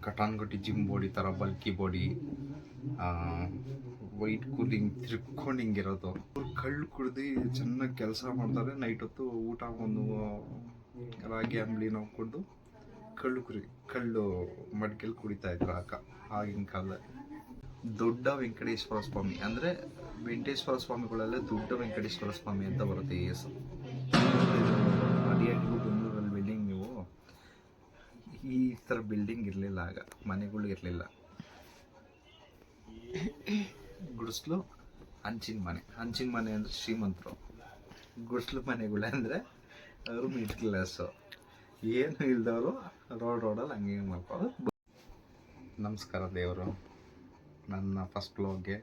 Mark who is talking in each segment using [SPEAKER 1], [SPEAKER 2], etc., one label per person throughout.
[SPEAKER 1] ಕಟಾನ್ಗಟ್ಟಿ gym body ಥರ bulky body, white cooling ತಿರ್ಕೊಂಡು ಹಿಂಗಿರೋದು. ಅವ್ರು ಕಳ್ಳು ಕುಡ್ದು ಚೆನ್ನಾಗಿ ಕೆಲಸ ಮಾಡ್ತಾರೆ. ನೈಟ್ ಹೊತ್ತು ಊಟ ಒಂದು ರಾಗಿ ಅಂಬ್ಲಿ ನಾವು ಕುಡ್ದು ಕಳ್ಳು ಮಡ್ಕೆಲ್ಲಿ ಕುಡಿತಾ ಇದ್ರು ಆಗಿನ ಕಾಲದಲ್ಲಿ. ದೊಡ್ಡ ವೆಂಕಟೇಶ್ವರ ಸ್ವಾಮಿ ಅಂದರೆ ವೆಂಕಟೇಶ್ವರ ಸ್ವಾಮಿಗಳಲ್ಲೇ ದೊಡ್ಡ ವೆಂಕಟೇಶ್ವರ ಸ್ವಾಮಿ ಅಂತ ಬರುತ್ತೆ ಹೆಸರು. ಅಡಿಯಾಗಿ ಬೆಂಗಳೂರಲ್ಲಿ ಬಿಲ್ಡಿಂಗ್, ನೀವು ಈ ಥರ ಬಿಲ್ಡಿಂಗ್ ಇರಲಿಲ್ಲ ಆಗ, ಮನೆಗಳು ಇರಲಿಲ್ಲ. ಗುಡಿಸ್ಲು ಹಂಚಿನ ಮನೆ ಅಂದರೆ ಶ್ರೀಮಂತರು, ಗುಡಿಸ್ಲು ಮನೆಗಳು ಅಂದರೆ ಅವರು ಮಿಡ್ಲ್ ಕ್ಲಾಸು, ಏನು ಇಲ್ದವರು ರೋಡಲ್ಲಿ ಹಂಗೆ ಮಾಡ್ಕೊಳ್ಳೋದು. ನಮಸ್ಕಾರ ದೇವರು, ನನ್ನ ಫಸ್ಟ್ ಬ್ಲಾಗ್ಗೆ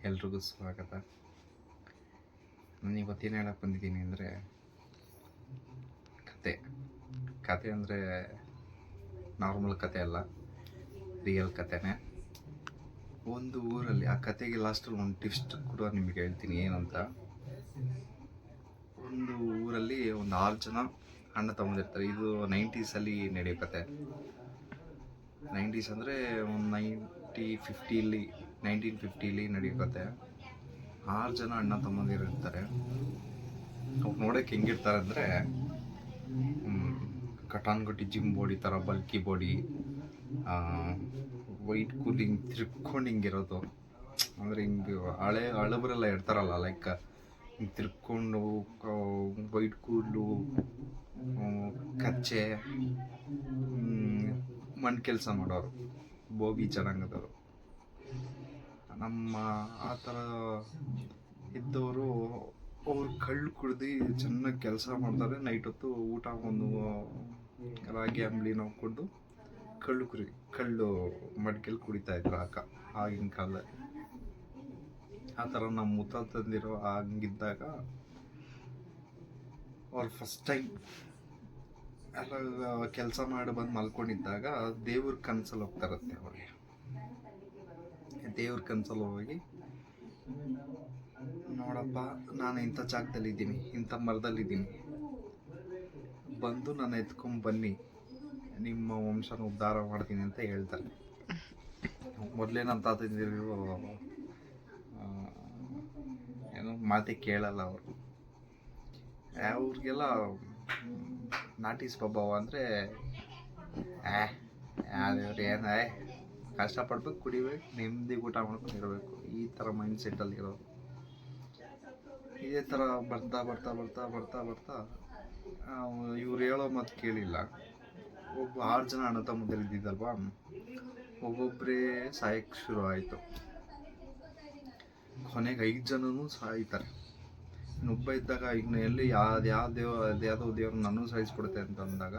[SPEAKER 1] ಎಲ್ರಿಗೂ ಸ್ವಾಗತ. ನಾನು ಇವತ್ತೇನು ಹೇಳಕ್ಕೆ ಬಂದಿದ್ದೀನಿ ಅಂದರೆ ಕತೆ ಅಂದರೆ ನಾರ್ಮಲ್ ಕತೆ ಅಲ್ಲ, ರಿಯಲ್ ಕತೆನೇ. ಒಂದು ಊರಲ್ಲಿ, ಆ ಕತೆಗೆ ಲಾಸ್ಟಲ್ಲಿ ಒಂದು ಟ್ವಿಸ್ಟ್ ಕೂಡ ನಿಮಗೆ ಹೇಳ್ತೀನಿ ಏನಂತ. ಒಂದು ಊರಲ್ಲಿ ಒಂದು 6 ಜನ ಅಣ್ಣ ತಗೊಂಡಿರ್ತಾರೆ. ಇದು 90s ನಡೆಯೋ ಕತೆ. 90s ಅಂದರೆ ಒಂದು 1950 ನಡೆಯೋ ಕತೆ. 6 ಜನ ಅಣ್ಣ ತಮ್ಮಂದಿರಿರ್ತಾರೆ. ಅವ್ರು ನೋಡೋಕೆ ಹೆಂಗಿರ್ತಾರೆ ಅಂದರೆ ಕಟಾನ್ಗಟ್ಟಿ ಜಿಮ್ ಬಾಡಿ ಥರ ಬಲ್ಕಿ ಬಾಡಿ, ವೈಟ್ ಕೂಲಿಂಗ್ ತಿರ್ಕೊಂಡು ಹಿಂಗಿರೋದು. ಅಂದರೆ ಹಿಂಗೆ ಹಳಬರೆಲ್ಲ ಇರ್ತಾರಲ್ಲ, ಲೈಕ್ ಹಿಂಗೆ ತಿರ್ಕೊಂಡು ವೈಟ್ ಕೂದಲು, ಕಚ್ಚೆ, ಮಣ್ಣು ಕೆಲಸ ಮಾಡೋರು, ಬೋಗಿ ಜನಾಂಗದವರು. ನಮ್ಮ ಆ ಥರ ಇದ್ದವರು ಅವ್ರು ಕಳ್ಳು ಕುಡ್ದು ಚೆನ್ನಾಗಿ ಕೆಲಸ ಮಾಡ್ತಾರೆ. ನೈಟ್ ಹೊತ್ತು ಊಟ ಒಂದು ರಾಗಿ ಅಂಬ್ಲಿ ನಾವು ಕುಡ್ದು ಕಳ್ಳು ಮಡ್ಕೆಲ್ಲಿ ಕುಡಿತಾ ಇದ್ರು ಆಗಿನ ಕಾಲದಲ್ಲಿ. ಆ ಥರ ನಮ್ಮ ಮುತ್ತಾತಂದಿರೋ ಹಂಗಿದ್ದಾಗ ಅವ್ರು ಫಸ್ಟ್ ಟೈಮ್ ಎಲ್ಲ ಕೆಲಸ ಮಾಡಿ ಬಂದು ಮಲ್ಕೊಂಡಿದ್ದಾಗ ದೇವ್ರ ಕನಸಲ್ಲಿ ಹೋಗ್ತಾರತ್ತೆ. ಅವ್ರಿಗೆ ದೇವ್ರ ಕನಸಲ್ಲಿ ಹೋಗಿ, ನೋಡಪ್ಪ ನಾನು ಇಂಥ ಜಾಗದಲ್ಲಿದ್ದೀನಿ, ಇಂಥ ಮರದಲ್ಲಿದ್ದೀನಿ, ಬಂದು ನಾನು ಎತ್ಕೊಂಡು ಬನ್ನಿ, ನಿಮ್ಮ ವಂಶನ ಉದ್ಧಾರ ಮಾಡ್ತೀನಿ ಅಂತ ಹೇಳ್ತಾರೆ. ಮೊದಲೇ ನನ್ನ ತಾತಂದಿರು ಏನೋ ಮಾತೆ ಕೇಳಲ್ಲ ಅವರು. ಅವ್ರಿಗೆಲ್ಲ ನಾಟಿ ಸ್ವಭಾವ ಅಂದರೆ ಯಾವ್ದೇವ್ರು ಏನು ಕಷ್ಟಪಡ್ಬೇಕು, ಕುಡಿಬೇಕು, ನೆಮ್ಮದಿಗೆ ಊಟ ಮಾಡ್ಕೊಂಡು ಇರಬೇಕು, ಈ ಥರ ಮೈಂಡ್ ಸೆಟ್ಟಲ್ಲಿ ಇರೋದು. ಇದೇ ಥರ ಬರ್ತಾ ಬರ್ತಾ ಬರ್ತಾ ಬರ್ತಾ ಬರ್ತಾ ಇವ್ರು ಹೇಳೋ ಮಾತು ಕೇಳಿಲ್ಲ. 6 ಜನ ಅಣ್ಣ ತಮ್ಮಂದಿರು ಇದ್ದಿದ್ದಲ್ವಾ, ಒಬ್ಬೊಬ್ಬರೇ ಸಾಯಕ್ಕೆ ಶುರು ಆಯಿತು. ಕೊನೆಗೆ 5 ಜನನೂ ಸಾಯ್ತಾರೆ. ಇನ್ನೊಬ್ಬ ಇದ್ದಾಗ ಈಗ ಎಲ್ಲಿ ಯಾವುದೋ ದೇವ್ರು ನನ್ನೂ ಸಾಯಿಸ್ಕೊಡುತ್ತೆ ಅಂತ ಅಂದಾಗ,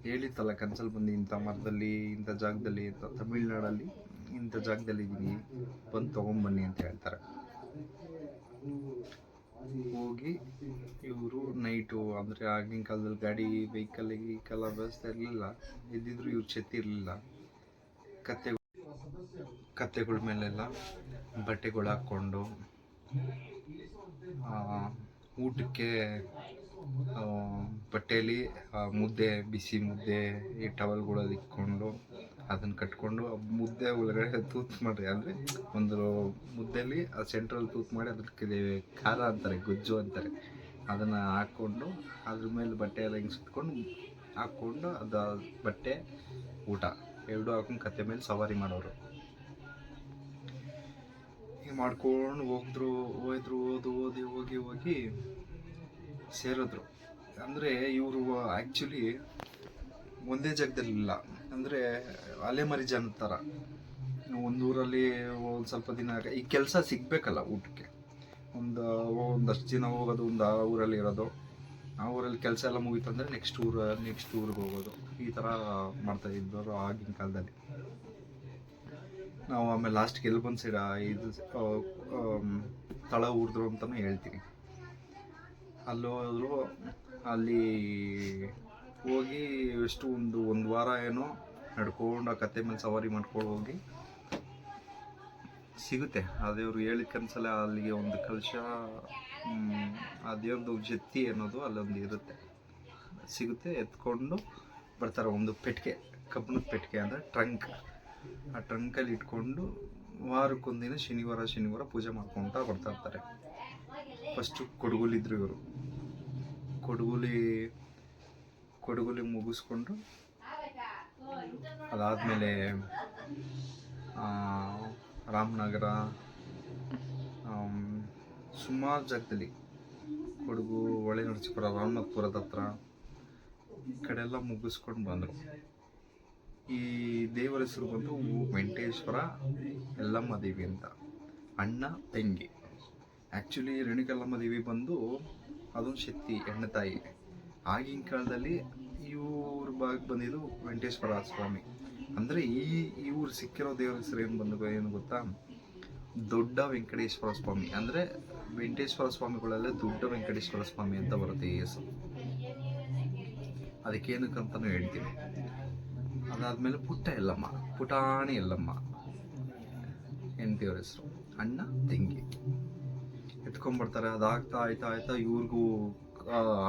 [SPEAKER 1] ಹೇಳಿತ್ತಲ್ಲ ಕನ್ಸಲ್ಲಿ ಬಂದು ಇಂಥ ಮರದಲ್ಲಿ, ಇಂಥ ಜಾಗದಲ್ಲಿ, ಇಂಥ ತಮಿಳ್ನಾಡಲ್ಲಿ ಇಂಥ ಜಾಗದಲ್ಲಿ ಇದ್ದೀನಿ, ಬಂದು ತೊಗೊಂಬನ್ನಿ ಅಂತ ಹೇಳ್ತಾರೆ. ಹೋಗಿ ಇವರು ನೈಟು, ಅಂದರೆ ಆಗಿನ ಕಾಲದಲ್ಲಿ ಗಾಡಿ ವೆಹಿಕಲ್ ವ್ಯವಸ್ಥೆ ಇರಲಿಲ್ಲ, ಇದ್ದಿದ್ರು ಇವ್ರು ಚೆತ್ತಿರಲಿಲ್ಲ. ಕತ್ತೆಗಳ ಮೇಲೆಲ್ಲ ಬಟ್ಟೆಗಳು ಹಾಕ್ಕೊಂಡು, ಊಟಕ್ಕೆ ಬಟ್ಟೆಯಲ್ಲಿ ಮುದ್ದೆ, ಬಿಸಿ ಮುದ್ದೆ, ಈ ಟವಲ್ಗಳಲ್ಲಿ ಇಟ್ಕೊಂಡು ಅದನ್ನು ಕಟ್ಕೊಂಡು, ಮುದ್ದೆ ಒಳಗಡೆ ತೂತು ಮಾಡಿ, ಅಂದರೆ ಒಂದು ಮುದ್ದೆಯಲ್ಲಿ ಆ ಸೆಂಟ್ರಲ್ಲಿ ತೂತು ಮಾಡಿ ಅದಕ್ಕೆ ಖಾರ ಅಂತಾರೆ, ಗೊಜ್ಜು ಅಂತಾರೆ, ಅದನ್ನು ಹಾಕ್ಕೊಂಡು ಅದ್ರ ಮೇಲೆ ಬಟ್ಟೆ ಎಲ್ಲ ಹಿಂಗೆ ಸುತ್ಕೊಂಡು ಹಾಕ್ಕೊಂಡು, ಅದು ಬಟ್ಟೆ ಊಟ ಎರಡು ಹಾಕೊಂಡು ಕತ್ತೆ ಮೇಲೆ ಸವಾರಿ ಮಾಡೋರು. ಹೀಗೆ ಮಾಡ್ಕೊಂಡು ಹೋಗಿ ಸೇರಿದ್ರು. ಅಂದರೆ ಇವರು ಆ್ಯಕ್ಚುಲಿ ಒಂದೇ ಜಾಗದಲ್ಲಿಲ್ಲ, ಅಂದರೆ ಅಲೆಮಾರಿ ಜನ ಥರ. ಒಂದೂರಲ್ಲಿ ಒಂದು ಸ್ವಲ್ಪ ದಿನ ಈ ಕೆಲಸ ಸಿಗಬೇಕಲ್ಲ ಊಟಕ್ಕೆ, ಒಂದಷ್ಟು ದಿನ ಹೋಗೋದು, ಒಂದು ಆ ಊರಲ್ಲಿ ಇರೋದು, ಆ ಊರಲ್ಲಿ ಕೆಲಸ ಎಲ್ಲ ಮುಗೀತಂದರೆ ನೆಕ್ಸ್ಟ್ ಊರಿಗೆ ಹೋಗೋದು, ಈ ಥರ ಮಾಡ್ತಾ ಇದ್ದವರು ಆಗಿನ ಕಾಲದಲ್ಲಿ. ನಾವು ಆಮೇಲೆ ಲಾಸ್ಟ್ಗೆ ಎಲ್ಲಿ ಬಂದು ಇದು ತಳ ಊರಿದ್ರು ಅಂತಲೂ ಹೇಳ್ತೀನಿ. ಅಲ್ಲೋದ್ರು, ಅಲ್ಲಿ ಹೋಗಿ ಎಷ್ಟು ಒಂದು ವಾರ ಏನೋ ನಡ್ಕೊಂಡು ಆ ಕತ್ತೆ ಮೇಲೆ ಸವಾರಿ ಮಾಡ್ಕೊಂಡು ಹೋಗಿ ಸಿಗುತ್ತೆ. ಆ ದೇವ್ರು ಹೇಳಿದ ಕನಸಲ್ಲ, ಅಲ್ಲಿಗೆ ಒಂದು ಕಲಶ, ಆ ದೇವ್ರದ್ದು ಜತ್ತಿ ಅನ್ನೋದು ಅಲ್ಲೊಂದು ಇರುತ್ತೆ, ಸಿಗುತ್ತೆ. ಎತ್ಕೊಂಡು ಬರ್ತಾರೆ. ಒಂದು ಪೆಟ್ಟಿಗೆ, ಕಬ್ಬಿಣದ ಪೆಟ್ಟಿಗೆ ಅಂದರೆ ಟ್ರಂಕ್. ಆ ಟ್ರಂಕಲ್ಲಿ ಇಟ್ಕೊಂಡು ವಾರಕ್ಕೊಂದಿನ ಶನಿವಾರ ಪೂಜೆ ಮಾಡ್ಕೊತಾ ಬರ್ತಾ ಇರ್ತಾರೆ. ಫಸ್ಟು ಕೊಡಗುಲಿದ್ರು ಇವರು. ಕೊಡಗುಲಿ ಮುಗಿಸ್ಕೊಂಡು ಅದಾದಮೇಲೆ ರಾಮನಗರ, ಸುಮಾರು ಜಾಗದಲ್ಲಿ ಕೊಡಗು, ಹೊಳೆ ನರಸೀಪುರ, ರಾಮನಾಥಪುರದ ಹತ್ರ ಈ ಕಡೆ ಎಲ್ಲ ಮುಗಿಸ್ಕೊಂಡು ಬಂದರು. ಈ ದೇವರ ಹೆಸರು ಬಂದು ವೆಂಕಟೇಶ್ವರ ಯಲ್ಲಮ್ಮ ದೇವಿ ಅಂತ, ಅಣ್ಣ ತಂಗಿ. ಆ್ಯಕ್ಚುಲಿ ರೇಣುಕಲ್ಲಮ್ಮ ದೇವಿ ಬಂದು ಅದೊಂದು ಶಕ್ತಿ, ಹೆಣ್ಣು ತಾಯಿ. ಆಗಿನ ಕಾಲದಲ್ಲಿ ಇವ್ರ ಭಾಗಕ್ಕೆ ಬಂದಿದ್ದು ವೆಂಕಟೇಶ್ವರ ಸ್ವಾಮಿ. ಅಂದರೆ ಇವ್ರು ಸಿಕ್ಕಿರೋ ದೇವರ ಹೆಸರು ಏನು ಗೊತ್ತಾ, ದೊಡ್ಡ ವೆಂಕಟೇಶ್ವರ ಸ್ವಾಮಿ. ಅಂದರೆ ವೆಂಕಟೇಶ್ವರ ಸ್ವಾಮಿಗಳಲ್ಲೇ ದೊಡ್ಡ ವೆಂಕಟೇಶ್ವರ ಸ್ವಾಮಿ ಅಂತ ಬರುತ್ತೆ ಈ ಹೆಸರು. ಅದಕ್ಕೇನಕ್ಕಂತಲೂ ಹೇಳ್ತೀನಿ. ಅದಾದಮೇಲೆ ಪುಟಾಣಿ ಯಲ್ಲಮ್ಮ ಹೆಂಡತಿಯವ್ರ ಹೆಸರು, ಅಣ್ಣ ತಂಗಿ ಎತ್ಕೊಂಡ್ಬರ್ತಾರೆ. ಅದಾಗ್ತಾ ಆಯ್ತಾ ಇವ್ರಿಗೂ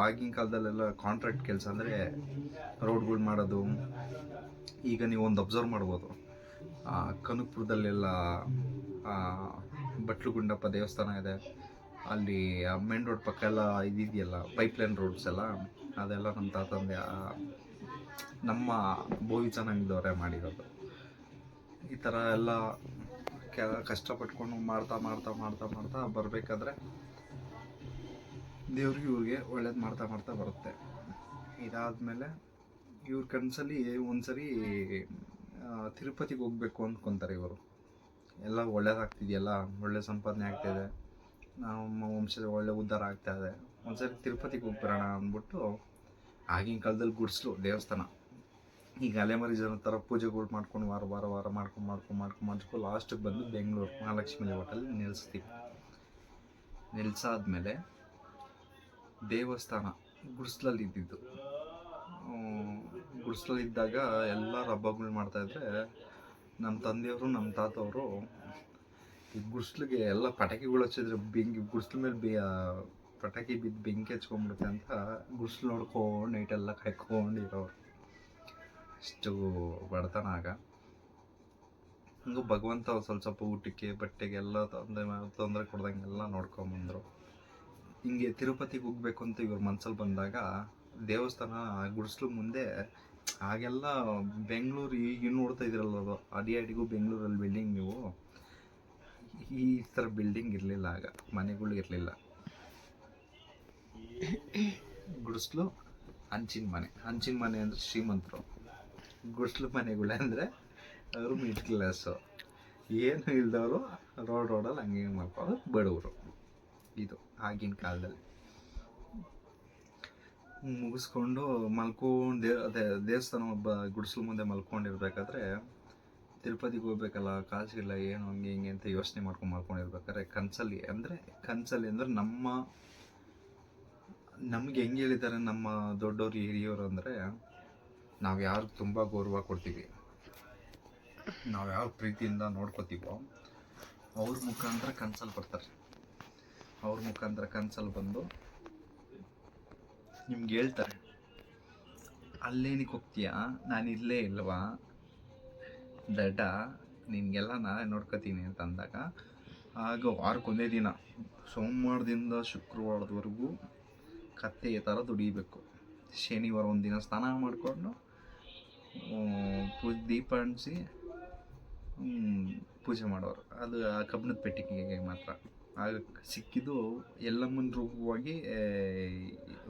[SPEAKER 1] ಆಗಿನ ಕಾಲದಲ್ಲೆಲ್ಲ ಕಾಂಟ್ರಾಕ್ಟ್ ಕೆಲಸ, ಅಂದರೆ ರೋಡ್ಗಳು ಮಾಡೋದು. ಈಗ ನೀವು ಒಂದು ಅಬ್ಸರ್ವ್ ಮಾಡ್ಬೋದು, ಕನಕಪುರದಲ್ಲೆಲ್ಲ ಬಟ್ಲುಗುಂಡಪ್ಪ ದೇವಸ್ಥಾನ ಇದೆ, ಅಲ್ಲಿ ಮೇನ್ ರೋಡ್ ಪಕ್ಕ ಎಲ್ಲ ಇದೆಯಲ್ಲ ಪೈಪ್ಲೈನ್ ರೋಡ್ಸ್ ಎಲ್ಲ, ಅದೆಲ್ಲ ನಮ್ಮ ತಾತಂದೆ ನಮ್ಮ ಬೋವಿ ಚೆನ್ನಾಗಿದ್ದವರೇ ಮಾಡಿರೋದು. ಈ ಥರ ಎಲ್ಲ ಕಷ್ಟಪಟ್ಕೊಂಡು ಮಾಡ್ತಾ ಬರಬೇಕಾದ್ರೆ ದೇವ್ರಿಗೆ ಇವ್ರಿಗೆ ಒಳ್ಳೇದು ಮಾಡ್ತಾ ಬರುತ್ತೆ. ಇದಾದಮೇಲೆ ಇವ್ರ ಕನಸಲ್ಲಿ ಒಂದ್ಸರಿ ತಿರುಪತಿಗೆ ಹೋಗ್ಬೇಕು ಅಂದ್ಕೊತಾರೆ ಇವರು. ಎಲ್ಲ ಒಳ್ಳೇದಾಗ್ತಿದೆಯಲ್ಲ, ಒಳ್ಳೆ ಸಂಪಾದನೆ ಆಗ್ತಾಯಿದೆ, ನಮ್ಮ ವಂಶದ ಒಳ್ಳೆ ಉದ್ಧಾರ ಆಗ್ತಾಯಿದೆ, ಒಂದ್ಸರಿ ತಿರುಪತಿಗೆ ಹೋಗ್ಬರೋಣ ಅಂದ್ಬಿಟ್ಟು, ಆಗಿನ ಕಾಲದಲ್ಲಿ ಗುಡಿಸ್ಲು ದೇವಸ್ಥಾನ. ಈಗ ಅಲೆಮಾರಿ ಜನ ಥರ ಪೂಜೆಗಳು ಮಾಡ್ಕೊಂಡು ವಾರ ಮಾಡ್ಕೊಂಡು ಲಾಸ್ಟಿಗೆ ಬಂದು ಬೆಂಗಳೂರು ಮಹಾಲಕ್ಷ್ಮಿ ಹೋಟೆಲ್ ನಿಲ್ಸಾದ್ಮೇಲೆ ದೇವಸ್ಥಾನ ಗುಡಿಸ್ಲಲ್ಲಿ ಇದ್ದಿದ್ದು. ಗುಡಿಸ್ಲಲ್ಲಿದ್ದಾಗ ಎಲ್ಲರೂ ಹಬ್ಬಗಳು ಮಾಡ್ತಾಯಿದ್ರೆ ನಮ್ಮ ತಂದೆಯವರು ನಮ್ಮ ತಾತವರು ಈ ಗುಡಿಸ್ಲಿಗೆ ಎಲ್ಲ ಪಟಾಕಿಗಳು ಹಚ್ಚಿದ್ರೆ ಗುಡಿಸ್ಲ ಮೇಲೆ ಪಟಾಕಿ ಬಿದ್ದು ಬೆಂಕಿ ಹಚ್ಕೊಂಡ್ಬಿಡುತ್ತೆ ಅಂತ ಗುಡಿಸ್ಲು ನೋಡ್ಕೊಂಡು ನೈಟೆಲ್ಲ ಕಾಯ್ಕೊಂಡಿರೋರು. ಅಷ್ಟು ಬಡತನ ಆಗ. ಹಂಗೂ ಭಗವಂತ ಸ್ವಲ್ಪ ಊಟಕ್ಕೆ ಬಟ್ಟೆಗೆ ಎಲ್ಲ ತೊಂದರೆ ಕೊಡ್ದಂಗೆಲ್ಲ ನೋಡ್ಕೊಂಬಂದರು. ಹಿಂಗೆ ತಿರುಪತಿಗೆ ಹೋಗ್ಬೇಕು ಅಂತ ಇವ್ರ ಮನ್ಸಲ್ಲಿ ಬಂದಾಗ ದೇವಸ್ಥಾನ ಗುಡಿಸ್ಲು ಮುಂದೆ, ಆಗೆಲ್ಲ ಬೆಂಗಳೂರು ಈಗ ನೋಡ್ತಾ ಇದ್ರಲ್ಲ, ಅದು ಅಡಿಗೂ ಬೆಂಗಳೂರಲ್ಲಿ ಬಿಲ್ಡಿಂಗ್, ನೀವು ಈ ಥರ ಬಿಲ್ಡಿಂಗ್ ಇರಲಿಲ್ಲ ಆಗ, ಮನೆಗಳು ಇರಲಿಲ್ಲ. ಗುಡಿಸ್ಲು ಹಂಚಿನ ಮನೆ ಅಂದರೆ ಶ್ರೀಮಂತರು, ಗುಡಿಸ್ಲು ಮನೆಗಳು ಅಂದರೆ ಅವರು ಮಿಡ್ಲ್ ಕ್ಲಾಸು, ಏನು ಇಲ್ದವರು ರೋಡಲ್ಲಿ ಹಂಗೆ ಮಾಡ್ಕೊಂಡು ಬಡವರು. ಇದು ಆಗಿನ ಕಾಲದಲ್ಲಿ. ಮುಗಿಸ್ಕೊಂಡು ದೇವಸ್ಥಾನ ಗುಡಿಸ್ಲು ಮುಂದೆ ಮಲ್ಕೊಂಡಿರ್ಬೇಕಾದ್ರೆ, ತಿರುಪತಿಗೆ ಹೋಗ್ಬೇಕಲ್ಲ, ಕಾಸಿಲ್ಲ, ಏನು ಹಿಂಗೆ ಅಂತ ಯೋಚನೆ ಮಾಡ್ಕೊಂಡಿರ್ಬೇಕಾದ್ರೆ ಕನಸಲ್ಲಿ ಅಂದರೆ ನಮ್ಗೆ ಹೆಂಗೆ ಹೇಳಿದ್ದಾರೆ ನಮ್ಮ ದೊಡ್ಡವರು ಹಿರಿಯವರು, ಅಂದರೆ ನಾವು ಯಾರು ತುಂಬ ಗೌರವ ಕೊಡ್ತೀವಿ, ನಾವು ಯಾವ ಪ್ರೀತಿಯಿಂದ ನೋಡ್ಕೋತೀವೋ ಅವ್ರ ಮುಖಾಂತರ ಕನಸಲ್ಲಿ ಬರ್ತಾರೆ. ಅವ್ರ ಮುಖಾಂತರ ಕನಸಲ್ಲಿ ಬಂದು ನಿಮ್ಗೆ ಹೇಳ್ತಾರೆ, ಅಲ್ಲೇನಿಗೆ ಹೋಗ್ತೀಯಾ, ನಾನು ಇಲ್ಲೇ ಇಲ್ವಾ ದಡ್ಡ, ನಿನಗೆಲ್ಲ ನಾನೇ ನೋಡ್ಕೋತೀನಿ ಅಂತ ಅಂದಾಗ, ಆಗ ವಾರಕ್ಕೊಂದೇ ದಿನ, ಸೋಮವಾರದಿಂದ ಶುಕ್ರವಾರದವರೆಗೂ ಕತ್ತೆ ಥರ ದುಡಿಬೇಕು. ಶನಿವಾರ ಒಂದಿನ ಸ್ನಾನ ಮಾಡಿಕೊಂಡು ದೀಪ ಅಂಟಿಸಿ ಪೂಜೆ ಮಾಡೋರು. ಅದು ಆ ಕಬ್ಬಿಣದ ಪೆಟ್ಟಿಗೆಗೆ ಮಾತ್ರ. ಆಗ ಸಿಕ್ಕಿದ್ದು ಎಲ್ಲಮ್ಮನ ರೂಪವಾಗಿ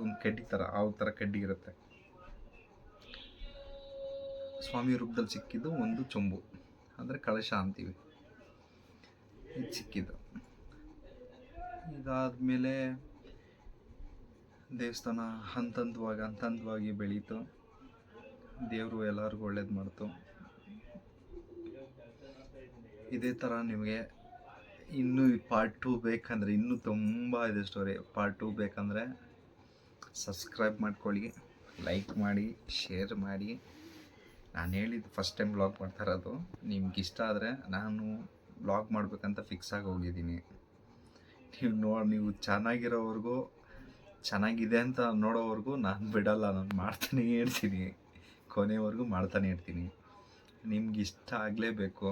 [SPEAKER 1] ಒಂದು ಕಡ್ಡಿ ಥರ, ಆ ಥರ ಕಡ್ಡಿ ಇರುತ್ತೆ. ಸ್ವಾಮಿ ರೂಪದಲ್ಲಿ ಸಿಕ್ಕಿದ್ದು ಒಂದು ಚೊಂಬು, ಅಂದರೆ ಕಳಶ ಅಂತೀವಿ, ಇದು ಸಿಕ್ಕಿದ್ದು. ಇದಾದಮೇಲೆ ದೇವಸ್ಥಾನ ಹಂತವಾಗಿ ಬೆಳೀತು. ದೇವರು ಎಲ್ಲರಿಗೂ ಒಳ್ಳೇದು ಮಾಡ್ತು. ಇದೇ ಥರ ನಿಮಗೆ ಇನ್ನೂ ಪಾರ್ಟ್ 2 ಬೇಕಂದರೆ, ಇನ್ನೂ ತುಂಬ ಇದೆ ಸ್ಟೋರಿ. ಪಾರ್ಟ್ 2 ಬೇಕಂದರೆ ಸಬ್ಸ್ಕ್ರೈಬ್ ಮಾಡ್ಕೊಳ್ಳಿ, ಲೈಕ್ ಮಾಡಿ, ಶೇರ್ ಮಾಡಿ. ನಾನು ಹೇಳಿದ್ದು ಫಸ್ಟ್ ಟೈಮ್ ವ್ಲಾಗ್ ಮಾಡ್ತಾ ಇರೋದು. ನಿಮ್ಗೆ ಇಷ್ಟ ಆದರೆ ನಾನು ವ್ಲಾಗ್ ಮಾಡಬೇಕಂತ ಫಿಕ್ಸ್ ಆಗಿ ಹೋಗಿದ್ದೀನಿ. ನೀವು ಚೆನ್ನಾಗಿರೋವರೆಗೂ, ಚೆನ್ನಾಗಿದೆ ಅಂತ ನೋಡೋವರೆಗೂ ನಾನು ಬಿಡಲ್ಲ, ನಾನು ಮಾಡ್ತಾನೇ ಇರ್ತೀನಿ. ಕೊನೆವರೆಗೂ ಮಾಡ್ತಾನೆ ಇರ್ತೀನಿ. ನಿಮ್ಗೆ ಇಷ್ಟ ಆಗಲೇಬೇಕು,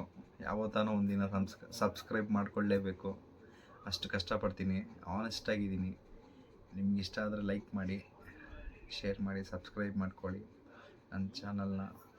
[SPEAKER 1] ಯಾವತ್ತಾನೋ ಒಂದಿನ ಸಬ್ಸ್ಕ್ರೈಬ್ ಮಾಡ್ಕೊಳ್ಳೇಬೇಕು, ಅಷ್ಟು ಕಷ್ಟಪಡ್ತೀನಿ, ಆನೆಸ್ಟಾಗಿದ್ದೀನಿ. ನಿಮ್ಗೆ ಇಷ್ಟ ಆದರೆ ಲೈಕ್ ಮಾಡಿ, ಶೇರ್ ಮಾಡಿ, ಸಬ್ಸ್ಕ್ರೈಬ್ ಮಾಡ್ಕೊಳ್ಳಿ ನನ್ನ ಚಾನಲ್ನ.